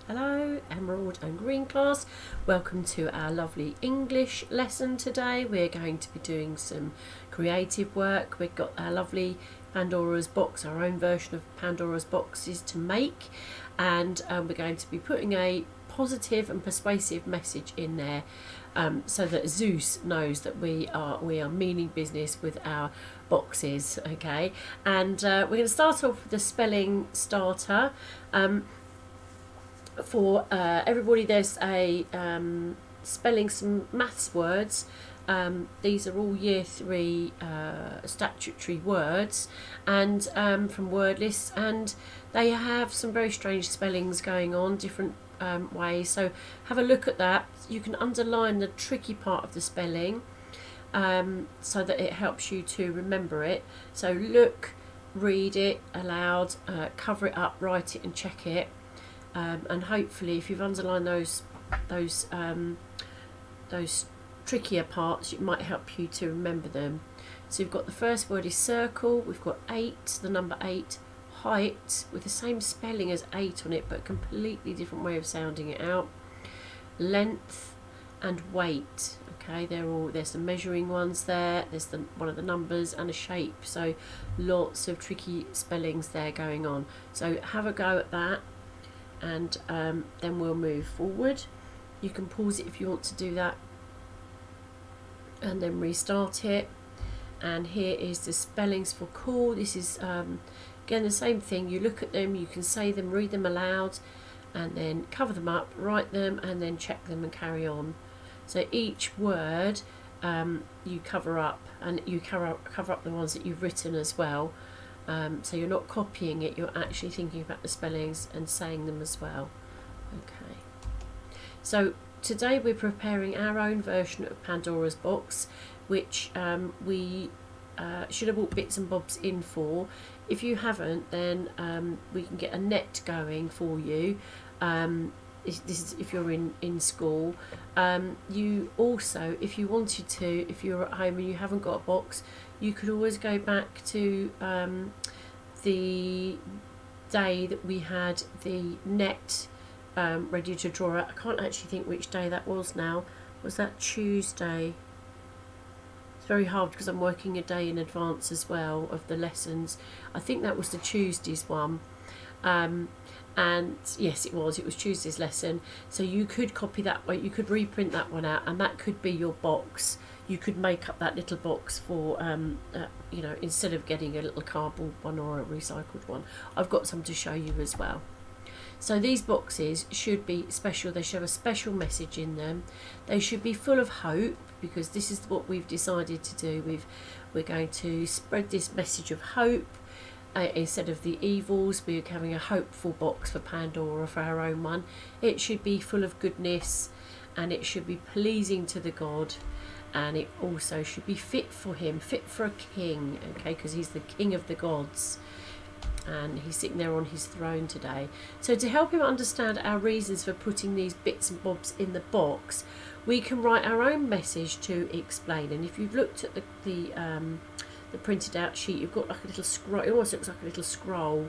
Hello, Emerald and Green class. Welcome to our lovely English lesson today. We're going to be doing some creative work. We've got our lovely Pandora's box, our own version of Pandora's boxes to make, and we're going to be putting a positive and persuasive message in there, so that Zeus knows that we are meaning business with our boxes. Okay, and we're going to start off with the spelling starter. For everybody, there's a spelling some maths words. These are all year 3 statutory words, and from word lists, and they have some very strange spellings going on, different ways. So have a look at that. You can underline the tricky part of the spelling, so that it helps you to remember it. So look, read it aloud, cover it up, write it and check it. And hopefully, if you've underlined those trickier parts, it might help you to remember them. So we've got the first word is circle. We've got 8, the number 8, height with the same spelling as 8 on it, but completely different way of sounding it out. Length and weight. Okay, there's some measuring ones there. There's one of the numbers and a shape. So lots of tricky spellings there going on. So have a go at that. And then we'll move forward. You can pause it if you want to do that, and then restart it. And here is the spellings for cool. This is again the same thing. You look at them, you can say them, read them aloud, and then cover them up, write them, and then check them and carry on. So each word you cover up, and you cover up the ones that you've written as well. So you're not copying it, you're actually thinking about the spellings and saying them as well. Okay. So today we're preparing our own version of Pandora's box, which we should have bought bits and bobs in for. If you haven't, then we can get a net going for you. This is if you're in school. You also, if you wanted to, if you're at home and you haven't got a box, you could always go back to the day that we had the net ready to draw out. I can't actually think which day that was now. Was that Tuesday? It's very hard because I'm working a day in advance as well of the lessons. I think that was the Tuesday's one. And yes, it was Tuesday's lesson. So you could copy that one, you could reprint that one out, and that could be your box. You could make up that little box for instead of getting a little cardboard one or a recycled one. I've got some to show you as well. So these boxes should be special. They should have a special message in them. They should be full of hope, because this is what we've decided to do. We're going to spread this message of hope. Instead of the evils, we're having a hopeful box for Pandora, for our own one. It should be full of goodness, and it should be pleasing to the God, and it also should be fit for him, fit for a king, okay, because he's the king of the gods, and he's sitting there on his throne today. So to help him understand our reasons for putting these bits and bobs in the box, we can write our own message to explain. And if you've looked at the printed out sheet, you've got like a little scroll. It almost looks like a little scroll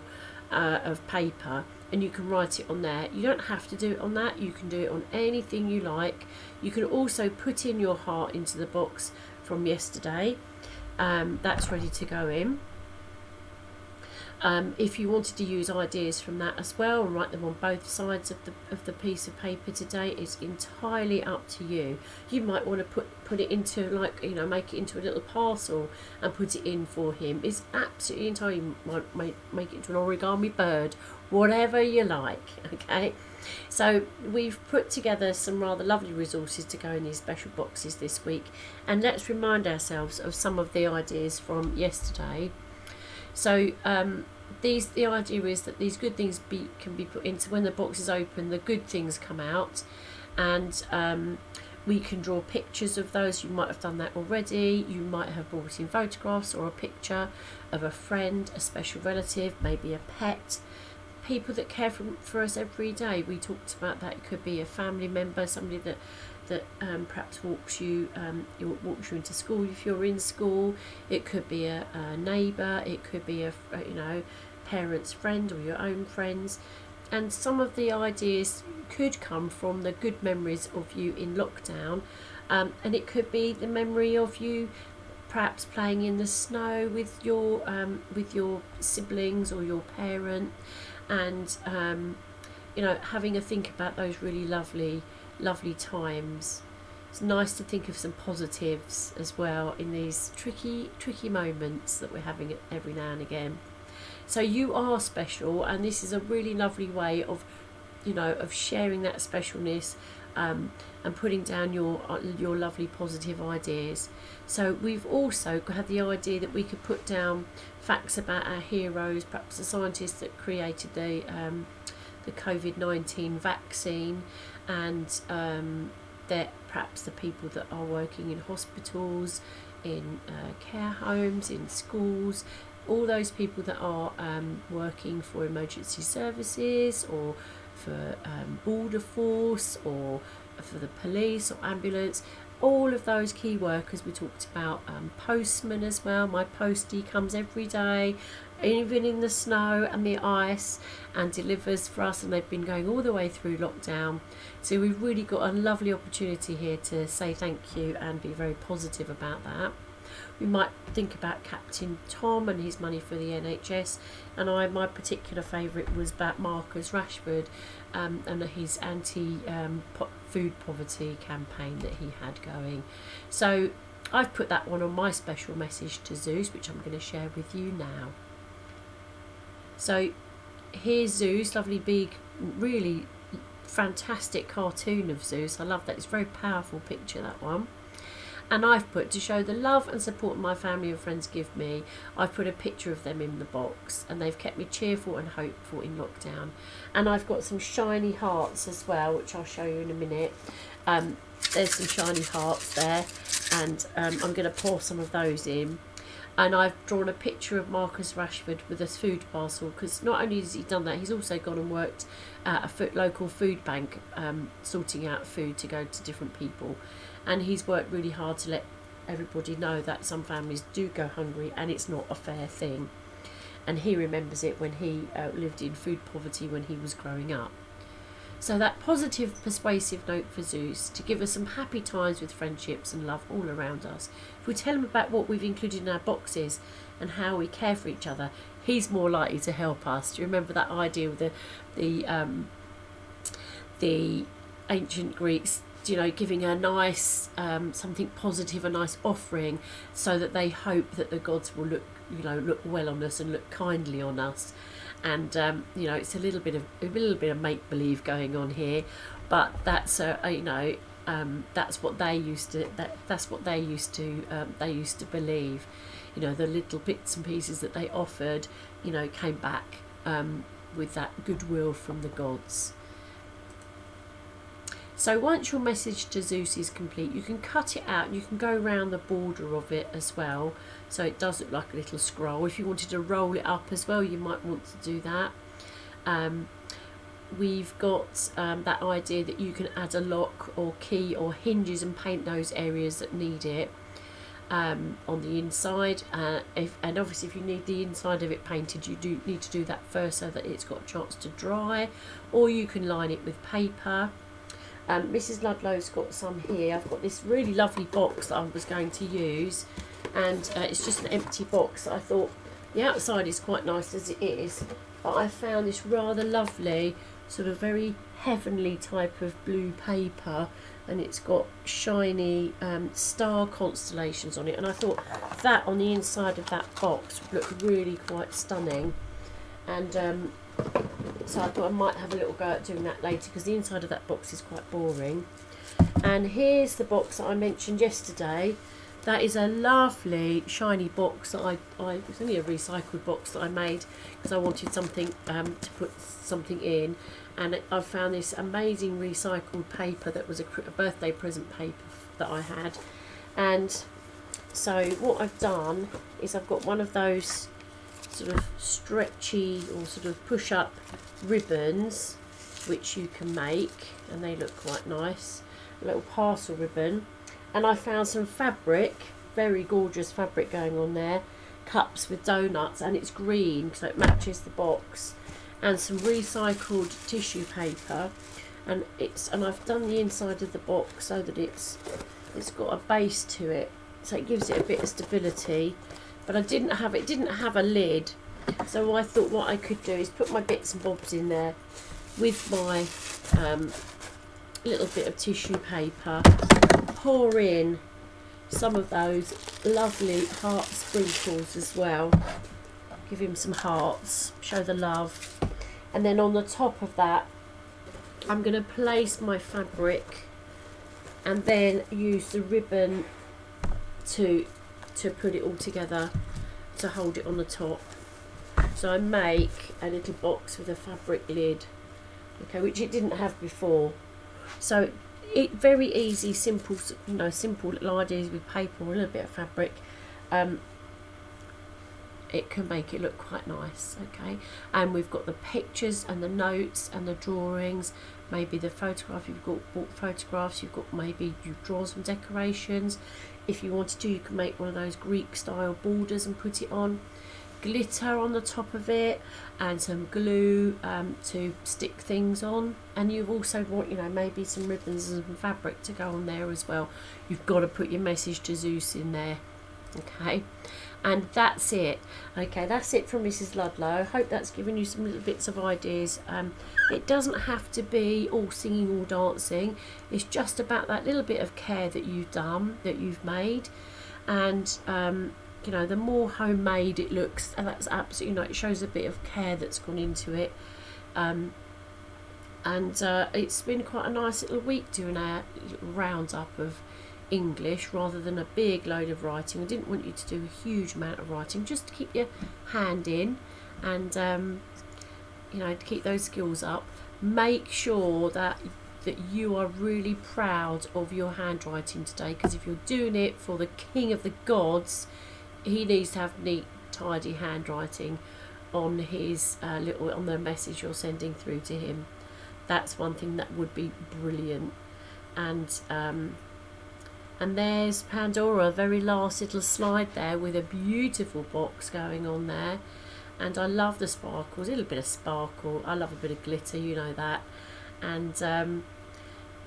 of paper, and you can write it on there. You don't have to do it on that. You can do it on anything you like. You can also put in your heart into the box from yesterday. That's ready to go in. If you wanted to use ideas from that as well and write them on both sides of the piece of paper today, it's entirely up to you. You might want to put it into, make it into a little parcel and put it in for him. It's absolutely entirely. You might make it into an origami bird, whatever you like. Okay, so we've put together some rather lovely resources to go in these special boxes this week, and let's remind ourselves of some of the ideas from yesterday. So the idea is that these good things can be put into, when the box is open, the good things come out, and we can draw pictures of those. You might have done that already. You might have brought in photographs or a picture of a friend, a special relative, maybe a pet, people that care for us every day. We talked about that. It could be a family member, somebody that perhaps walks you into school if you're in school. It could be a neighbour. It could be a parent's friend or your own friends. and some of the ideas could come from the good memories of you in lockdown, and it could be the memory of you perhaps playing in the snow with your siblings or your parent, and you know, having a think about those really lovely times. It's nice to think of some positives as well in these tricky moments that we're having every now and again. So you are special, and this is a really lovely way of, you know, of sharing that specialness, and putting down your lovely positive ideas. So we've also had the idea that we could put down facts about our heroes, perhaps the scientists that created the COVID-19 vaccine, and that perhaps the people that are working in hospitals, in care homes, in schools, all those people that are working for emergency services, or for border force, or for the police or ambulance, all of those key workers. We talked about postmen as well. My postie comes every day, even in the snow and the ice, and delivers for us, and they've been going all the way through lockdown. So we've really got a lovely opportunity here to say thank you and be very positive about that. We might think about Captain Tom and his money for the NHS, and my particular favourite was about Marcus Rashford, and his anti-food poverty campaign that he had going. So I've put that one on my special message to Zeus, which I'm going to share with you now. So here's Zeus, lovely big, really fantastic cartoon of Zeus. I love that. It's a very powerful picture, that one. And I've put, to show the love and support my family and friends give me, I've put a picture of them in the box, and they've kept me cheerful and hopeful in lockdown. And I've got some shiny hearts as well, which I'll show you in a minute. There's some shiny hearts there, and I'm going to pour some of those in. And I've drawn a picture of Marcus Rashford with a food parcel, because not only has he done that, he's also gone and worked at a local food bank, sorting out food to go to different people. And he's worked really hard to let everybody know that some families do go hungry, and it's not a fair thing. And he remembers it when he lived in food poverty when he was growing up. So that positive, persuasive note for Zeus, to give us some happy times with friendships and love all around us. If we tell him about what we've included in our boxes and how we care for each other, he's more likely to help us. Do you remember that idea with the ancient Greeks, you know, giving a nice something positive, a nice offering, so that they hope that the gods will look well on us and look kindly on us. And you know, it's a little bit of make believe going on here, but that's that's what they used to believe. You know, the little bits and pieces that they offered, you know, came back with that goodwill from the gods. So once your message to Zeus is complete, you can cut it out and you can go around the border of it as well, so it does look like a little scroll. If you wanted to roll it up as well, you might want to do that. We've got that idea that you can add a lock or key or hinges and paint those areas that need it on the inside. And obviously if you need the inside of it painted, you do need to do that first so that it's got a chance to dry, or you can line it with paper. Mrs. Ludlow's got some here. I've got this really lovely box that I was going to use, and it's just an empty box. I thought the outside is quite nice as it is, but I found this rather lovely, sort of very heavenly type of blue paper, and it's got shiny star constellations on it, and I thought that on the inside of that box would look really quite stunning. And so I thought I might have a little go at doing that later, because the inside of that box is quite boring. And here's the box that I mentioned yesterday. That is a lovely shiny box that it's only a recycled box that I made because I wanted something to put something in, and I found this amazing recycled paper that was a birthday present paper that I had. And so what I've done is I've got one of those sort of stretchy or sort of push up ribbons which you can make, and they look quite nice, a little parcel ribbon. And I found some fabric, very gorgeous fabric going on there, cups with donuts, and it's green so it matches the box. and some recycled tissue paper, and I've done the inside of the box so that it's got a base to it, so it gives it a bit of stability. But it didn't have a lid, so I thought what I could do is put my bits and bobs in there with my little bit of tissue paper, pour in some of those lovely heart sprinkles as well, give him some hearts, show the love, and then on the top of that I'm going to place my fabric and then use the ribbon to put it all together to hold it on the top. So I make a little box with a fabric lid, okay, which it didn't have before. So it very easy, simple, simple little ideas with paper or a little bit of fabric. It can make it look quite nice, okay. And we've got the pictures and the notes and the drawings, maybe the photograph, you've got bought photographs, you've got maybe you draw some decorations. If you wanted to, you can make one of those Greek style borders and put it on, glitter on the top of it, and some glue to stick things on. And you've also got, maybe some ribbons and some fabric to go on there as well. You've got to put your message to Zeus in there, okay. And that's it. Okay, that's it from Mrs. Ludlow. I hope that's given you some little bits of ideas. It doesn't have to be all singing, all dancing. It's just about that little bit of care that you've done, that you've made. And, the more homemade it looks, and that's absolutely, it shows a bit of care that's gone into it. It's been quite a nice little week doing our little roundup of English rather than a big load of writing. I didn't want you to do a huge amount of writing, just to keep your hand in and to keep those skills up. Make sure that you are really proud of your handwriting today, because if you're doing it for the king of the gods, he needs to have neat, tidy handwriting on his on the message you're sending through to him. That's one thing that would be brilliant. And there's Pandora, very last little slide there with a beautiful box going on there. And I love the sparkles, a little bit of sparkle. I love a bit of glitter, you know that. And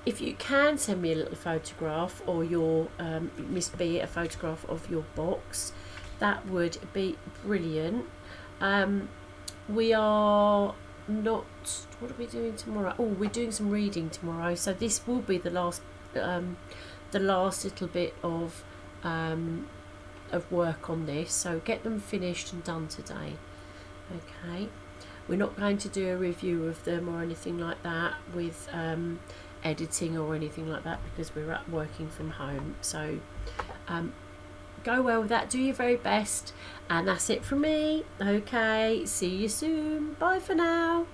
if you can send me a little photograph, or your Miss B a photograph of your box, that would be brilliant. We are not, what are we doing tomorrow? Oh, we're doing some reading tomorrow, so this will be the last little bit of work on this, so get them finished and done today, okay. We're not going to do a review of them or anything like that with editing or anything like that, because we're working from home. So go well with that, do your very best, and that's it from me. Okay, see you soon, bye for now.